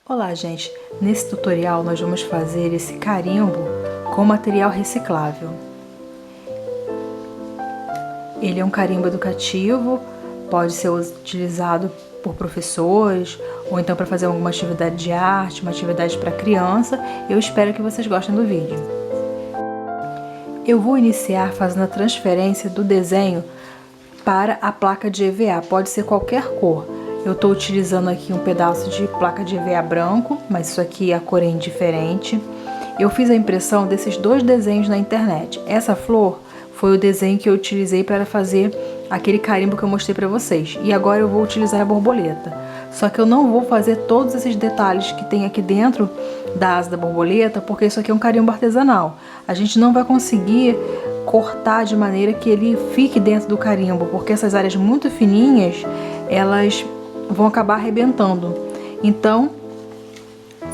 Olá, gente! Nesse tutorial nós vamos fazer esse carimbo com material reciclável. Ele é um carimbo educativo, pode ser utilizado por professores ou então para fazer alguma atividade de arte, uma atividade para criança. Eu espero que vocês gostem do vídeo. Eu vou iniciar fazendo a transferência do desenho para a placa de EVA, pode ser qualquer cor. Eu estou utilizando aqui um pedaço de placa de EVA branco, mas isso aqui a cor é indiferente. Eu fiz a impressão desses dois desenhos na internet. Essa flor foi o desenho que eu utilizei para fazer aquele carimbo que eu mostrei para vocês. E agora eu vou utilizar a borboleta. Só que eu não vou fazer todos esses detalhes que tem aqui dentro da asa da borboleta, porque isso aqui é um carimbo artesanal. A gente não vai conseguir cortar de maneira que ele fique dentro do carimbo, porque essas áreas muito fininhas, elas vão acabar arrebentando. Então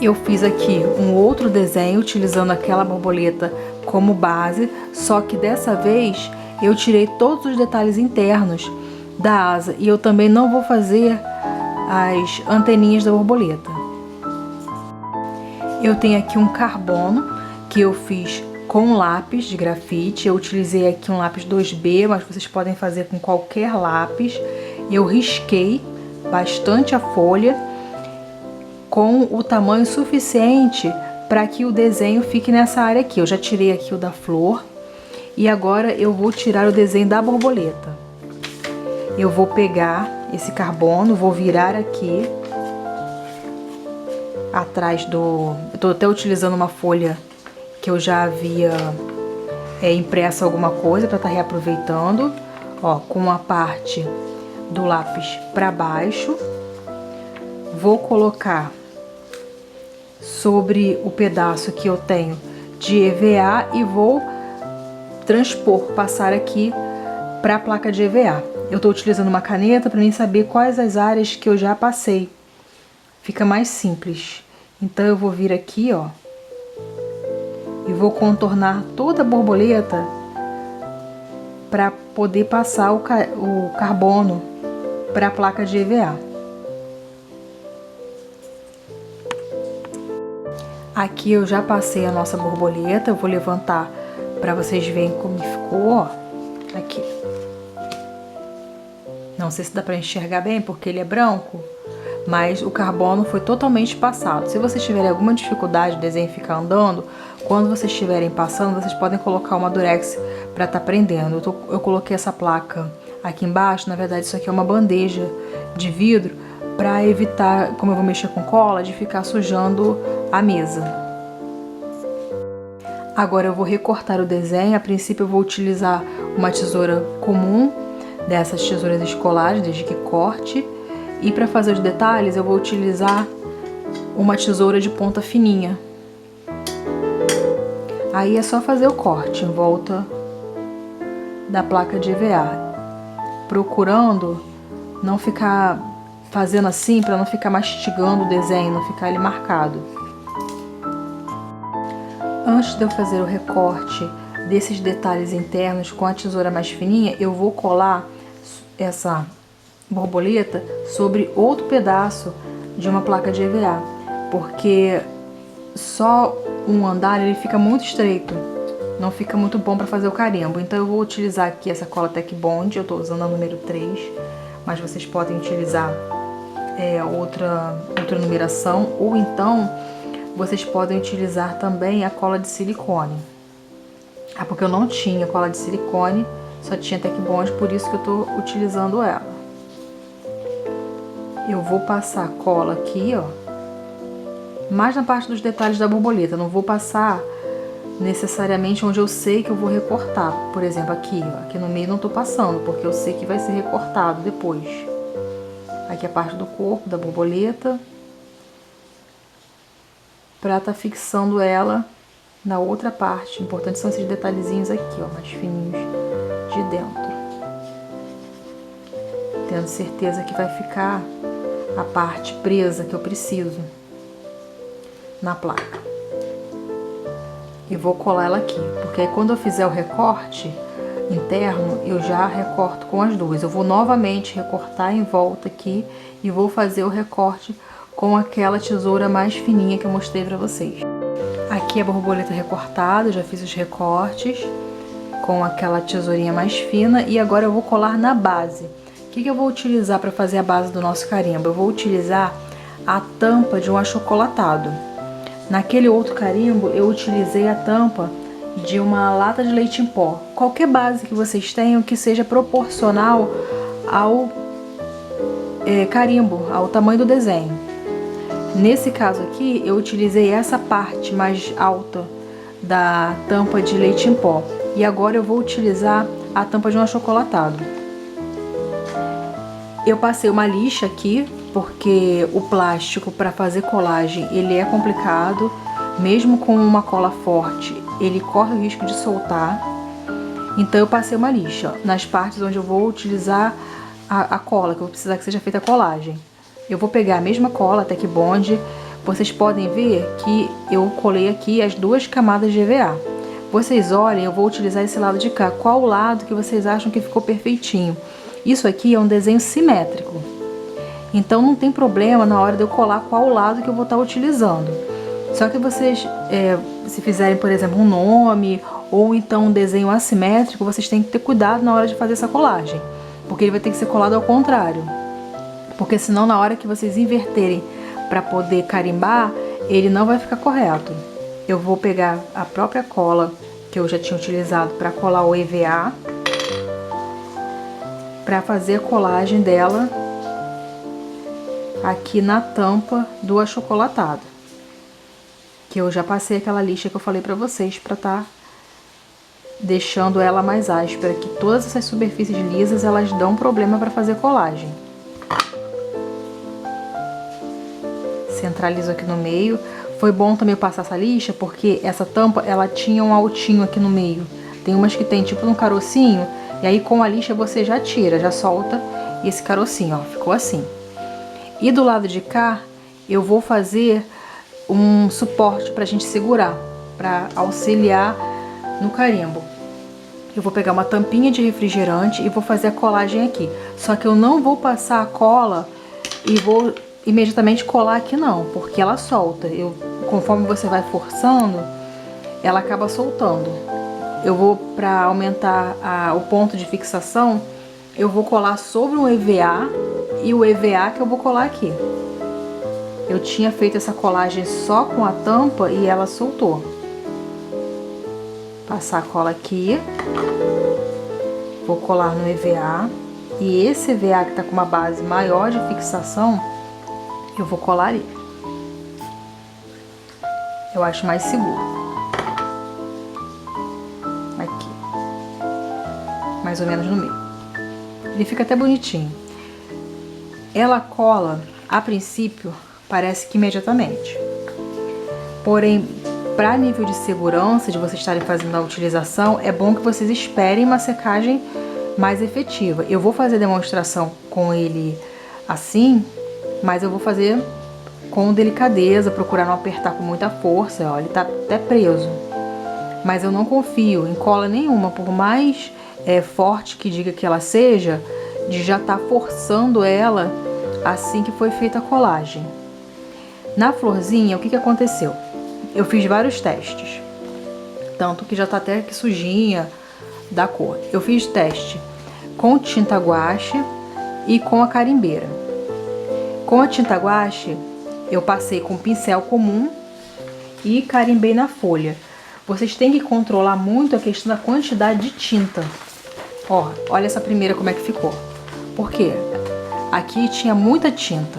eu fiz aqui um outro desenho utilizando aquela borboleta como base, só que dessa vez eu tirei todos os detalhes internos da asa e eu também não vou fazer as anteninhas da borboleta. Eu tenho aqui um carbono que eu fiz com lápis de grafite. Eu utilizei aqui um lápis 2B, mas vocês podem fazer com qualquer lápis. Eu risquei bastante a folha com o tamanho suficiente para que o desenho fique nessa área aqui. Eu já tirei aqui o da flor e agora eu vou tirar o desenho da borboleta. Eu vou pegar esse carbono, vou virar aqui atrás do... Eu tô até utilizando uma folha que eu já havia impresso alguma coisa para estar reaproveitando, ó, com a parte do lápis para baixo. Vou colocar sobre o pedaço que eu tenho de EVA e vou transpor, passar aqui para a placa de EVA. Eu estou utilizando uma caneta para mim saber quais as áreas que eu já passei. Fica mais simples. Então eu vou vir aqui, ó, e vou contornar toda a borboleta para poder passar o carbono para a placa de EVA. Aqui eu já passei a nossa borboleta, eu vou levantar para vocês verem como ficou, ó, aqui. Não sei se dá para enxergar bem porque ele é branco, mas o carbono foi totalmente passado. Se vocês tiverem alguma dificuldade, o desenho ficar andando, quando vocês estiverem passando, vocês podem colocar uma durex para estar prendendo. Eu coloquei essa placa aqui embaixo, na verdade isso aqui é uma bandeja de vidro, para evitar, como eu vou mexer com cola, de ficar sujando a mesa. Agora eu vou recortar o desenho. A princípio eu vou utilizar uma tesoura comum, dessas tesouras escolares, desde que corte. E para fazer os detalhes eu vou utilizar uma tesoura de ponta fininha. Aí é só fazer o corte em volta da placa de EVA, procurando não ficar fazendo assim, para não ficar mastigando o desenho, não ficar ele marcado. Antes de eu fazer o recorte desses detalhes internos com a tesoura mais fininha, eu vou colar essa borboleta sobre outro pedaço de uma placa de EVA, porque só um andar ele fica muito estreito, não fica muito bom para fazer o carimbo. Então eu vou utilizar aqui essa cola Tec Bond, eu estou usando a número 3, mas vocês podem utilizar outra numeração, ou então vocês podem utilizar também a cola de silicone. Porque eu não tinha cola de silicone, só tinha Tec Bond, por isso que eu estou utilizando ela. Eu vou passar a cola aqui, ó, mais na parte dos detalhes da borboleta. Não vou passar necessariamente onde eu sei que eu vou recortar. Por exemplo, aqui, ó, aqui no meio não tô passando, porque eu sei que vai ser recortado depois. Aqui a parte do corpo da borboleta, pra tá fixando ela na outra parte. O importante são esses detalhezinhos aqui, ó, mais fininhos de dentro. Tendo certeza que vai ficar a parte presa que eu preciso na placa. E vou colar ela aqui, porque aí quando eu fizer o recorte interno, eu já recorto com as duas. Eu vou novamente recortar em volta aqui e vou fazer o recorte com aquela tesoura mais fininha que eu mostrei pra vocês. Aqui a borboleta recortada, eu já fiz os recortes com aquela tesourinha mais fina e agora eu vou colar na base. O que eu vou utilizar para fazer a base do nosso carimbo? Eu vou utilizar a tampa de um achocolatado. Naquele outro carimbo eu utilizei a tampa de uma lata de leite em pó. Qualquer base que vocês tenham que seja proporcional ao carimbo, ao tamanho do desenho. Nesse caso aqui eu utilizei essa parte mais alta da tampa de leite em pó. E agora eu vou utilizar a tampa de um achocolatado. Eu passei uma lixa aqui, porque o plástico para fazer colagem ele é complicado. Mesmo com uma cola forte, ele corre o risco de soltar. Então eu passei uma lixa nas partes onde eu vou utilizar a cola, que eu vou precisar que seja feita a colagem. Eu vou pegar a mesma cola Tech Bond. Vocês podem ver que eu colei aqui as 2 camadas de EVA. Vocês olhem, eu vou utilizar esse lado de cá. Qual o lado que vocês acham que ficou perfeitinho? Isso aqui é um desenho simétrico. Então não tem problema na hora de eu colar qual o lado que eu vou estar utilizando. Só que vocês, se fizerem, por exemplo, um nome ou então um desenho assimétrico, vocês têm que ter cuidado na hora de fazer essa colagem. Porque ele vai ter que ser colado ao contrário. Porque senão na hora que vocês inverterem para poder carimbar, ele não vai ficar correto. Eu vou pegar a própria cola que eu já tinha utilizado para colar o EVA, para fazer a colagem dela aqui na tampa do achocolatado, que eu já passei aquela lixa que eu falei para vocês, para estar deixando ela mais áspera, que todas essas superfícies lisas elas dão problema para fazer colagem. Centralizo aqui no meio. Foi bom também eu passar essa lixa, porque essa tampa, ela tinha um altinho aqui no meio. Tem umas que tem tipo um carocinho, e aí com a lixa você já tira, já solta esse carocinho, ó, ficou assim. E do lado de cá, eu vou fazer um suporte pra gente segurar, pra auxiliar no carimbo. Eu vou pegar uma tampinha de refrigerante e vou fazer a colagem aqui. Só que eu não vou passar a cola e vou imediatamente colar aqui não, porque ela solta. Conforme você vai forçando, ela acaba soltando. Eu vou, para aumentar o ponto de fixação, eu vou colar sobre um EVA e o EVA que eu vou colar aqui. Eu tinha feito essa colagem só com a tampa e ela soltou. Passar a cola aqui, vou colar no EVA e esse EVA que tá com uma base maior de fixação, eu vou colar ali. Eu acho mais seguro. Aqui. Mais ou menos no meio. Ele fica até bonitinho. Ela cola, a princípio, parece que imediatamente. Porém, para nível de segurança, de vocês estarem fazendo a utilização, é bom que vocês esperem uma secagem mais efetiva. Eu vou fazer demonstração com ele assim, mas eu vou fazer com delicadeza, procurar não apertar com muita força. Ó, ele tá até preso. Mas eu não confio em cola nenhuma, por mais forte que diga que ela seja, de já estar forçando ela assim que foi feita a colagem. Na florzinha, o que aconteceu? Eu fiz vários testes, tanto que já tá até aqui sujinha da cor. Eu fiz teste com tinta guache e com a carimbeira. Com a tinta guache, eu passei com pincel comum e carimbei na folha. Vocês têm que controlar muito a questão da quantidade de tinta. Ó, olha essa primeira como é que ficou. Por quê? Aqui tinha muita tinta.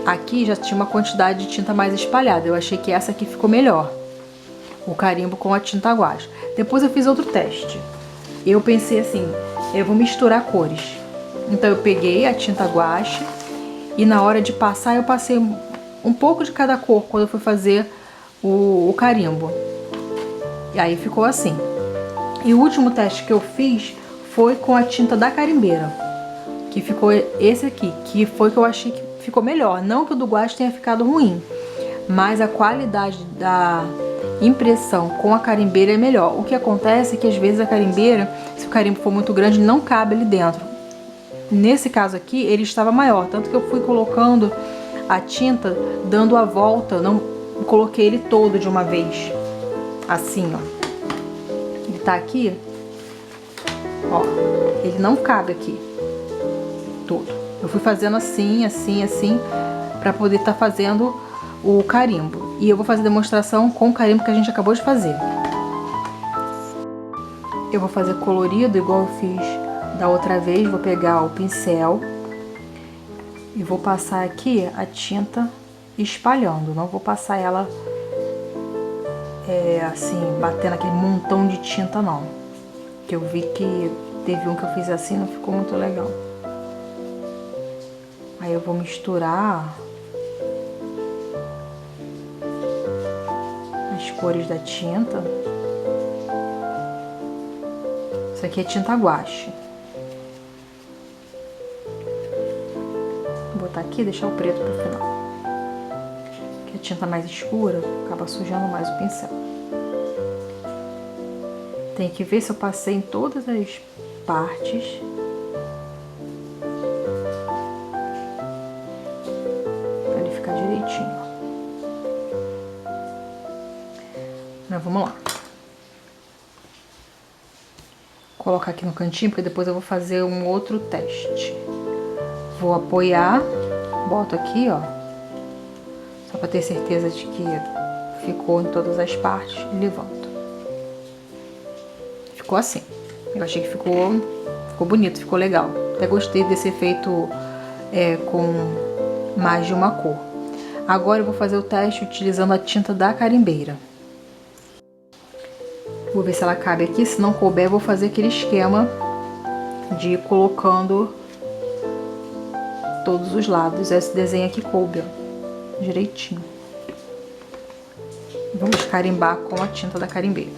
Aqui já tinha uma quantidade de tinta mais espalhada. Eu achei que essa aqui ficou melhor. O carimbo com a tinta guache. Depois eu fiz outro teste. Eu pensei assim, eu vou misturar cores. Então eu peguei a tinta guache e na hora de passar eu passei um pouco de cada cor quando eu fui fazer o carimbo. E aí ficou assim. E o último teste que eu fiz foi com a tinta da carimbeira, que ficou esse aqui, que foi que eu achei que ficou melhor. Não que o do guache tenha ficado ruim, mas a qualidade da impressão com a carimbeira é melhor. O que acontece é que às vezes a carimbeira, se o carimbo for muito grande, não cabe ali dentro. Nesse caso aqui, ele estava maior, tanto que eu fui colocando a tinta dando a volta, não coloquei ele todo de uma vez, assim, ó. Ele tá aqui, ó, ele não cabe aqui todo. Eu fui fazendo assim, assim, assim, pra poder estar fazendo o carimbo. E eu vou fazer demonstração com o carimbo que a gente acabou de fazer. Eu vou fazer colorido, igual eu fiz da outra vez. Vou pegar o pincel e vou passar aqui a tinta espalhando. Não vou passar ela assim, batendo aquele montão de tinta, não. Que eu vi que teve um que eu fiz assim, não ficou muito legal. Aí eu vou misturar as cores da tinta. Isso aqui é tinta guache. Vou botar aqui e deixar o preto pro final. Que a tinta mais escura acaba sujando mais o pincel. Tem que ver se eu passei em todas as partes. Pra ele ficar direitinho. Mas vamos lá. Vou colocar aqui no cantinho, porque depois eu vou fazer um outro teste. Vou apoiar, boto aqui, ó. Só pra ter certeza de que ficou em todas as partes e levanto. Ficou assim. Eu achei que ficou bonito, ficou legal. Até gostei desse efeito com mais de uma cor. Agora eu vou fazer o teste utilizando a tinta da carimbeira. Vou ver se ela cabe aqui. Se não couber, eu vou fazer aquele esquema de ir colocando todos os lados. Esse desenho aqui coube, ó, direitinho. Vamos carimbar com a tinta da carimbeira.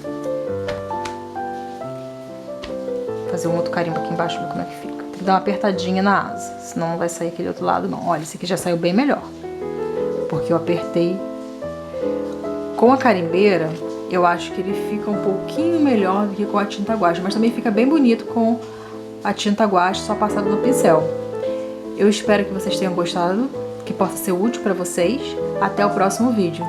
Fazer um outro carimbo aqui embaixo, ver como é que fica. Tem que dar uma apertadinha na asa, senão não vai sair aquele outro lado, não. Olha, esse aqui já saiu bem melhor, porque eu apertei. Com a carimbeira, eu acho que ele fica um pouquinho melhor do que com a tinta guache, mas também fica bem bonito com a tinta guache só passada no pincel. Eu espero que vocês tenham gostado, que possa ser útil para vocês. Até o próximo vídeo.